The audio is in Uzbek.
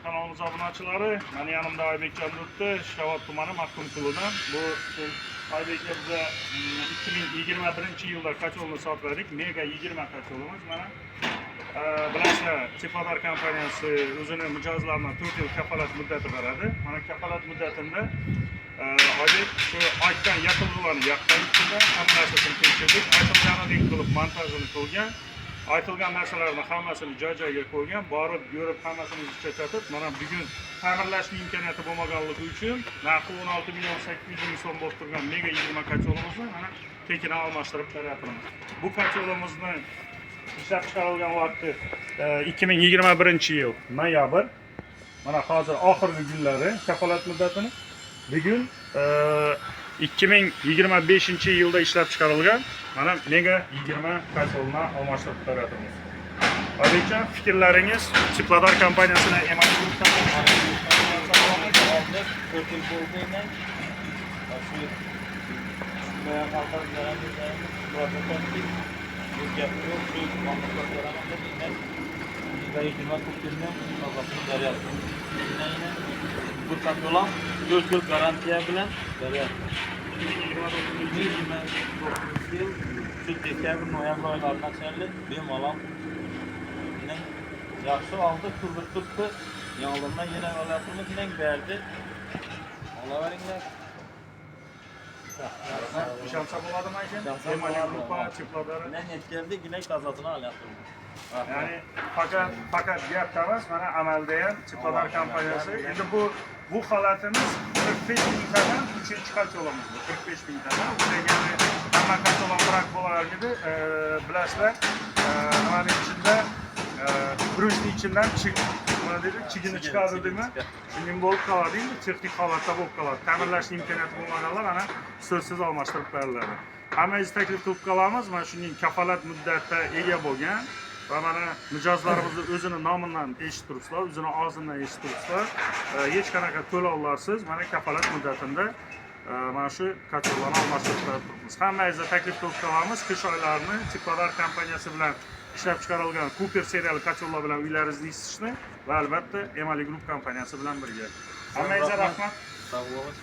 Kanalımıza obunaçıları, meni yanımda Aybekcan Durttu, Şavat Tumani Mahkum Kulu'dan. Bu Aybek'e bize 2021 yılda kaç olunu sat verdik, Mega 20 kaç olumuz. Bilasizlar, Tifadar kompaniyasi o'zini mijozlardan 4 yil kafolat muddati beradi. Mana kafolat muddatida Aybek shu aytgan yopilg'ilarni yoqqan ichida hamma narsasini tekshirdik, aytilganidek qilib montajini qilgan. Aytilgan narsalarni hammasini joy-joyiga qo'ygan, borib ko'rib hammasini chechatib, mana bugun ta'mirlashning imkoniyati bo'lmaganligi uchun narxi 16 million 800 ming so'm bo'lib turgan Mega 20 kacholimizni mana tekin almashtirib beryapmiz. Bu kacholimizni ishlab chiqarilgan vaqti 2021 yil noyabr. Mana hozir oxirgi kunlari kafolat muddatini. Bugun 2025 yilda ishlab chiqarilgan mana Mega 20 kasolni almashtirib beryapmiz. Aybekjon, fikrlaringiz Tifadar kompaniyasini Yo'lan 4 yil garantiya bilan beryapti. 2029 yil shu dekabr noyabr oylaridan beri bemalol yaxshi oldi, turib turibdi. Yoldan yana olasimiz bilan berdi. Olaveringlar. ishonsa bo'ladimi ekan? Emali grupa Tifadar Bilan yetkazdi, gina qazosini olyapti. Yani fakat gapda emas, mana amalda ham Tifadar kompaniyasi. Endi bu holatimiz 45 mingtadan 3-chi kacholimiz bu. 45 mingtadan. Degani hamma kacholam bırak bo'lardi. Bilasizlar, nimaning ichida brujning ichidan chigini chiqaradimi? Shunday bo'lib qoladi, texnik holatda bo'lib qoladi. Ta'mirlash imkoniyati bo'lmaganlar ana so'zsiz almashtirib beriladi. Hammangiz taklif qilib qolamiz, mana shunday kafolat muddatda ega bo'lgan va mana mijozlarimizni o'zini nomidan eshitib turibsizlar, o'zini og'zidan eshitib turibsizlar. Hech qanaqa to'lovlarsiz mana kafolat muddatida mana shu kachollarni almashtirib turibmiz. Hammangizga taklif qilib qolamiz, qish oylarini Tifadar kompaniyasi bilan ishlab chiqarilgan Cooper seriyali kachollar bilan uylaringizni isitishni va albatta Emali Group kompaniyasi bilan birga. Hammangizga rahmat. Sog' bo'ling.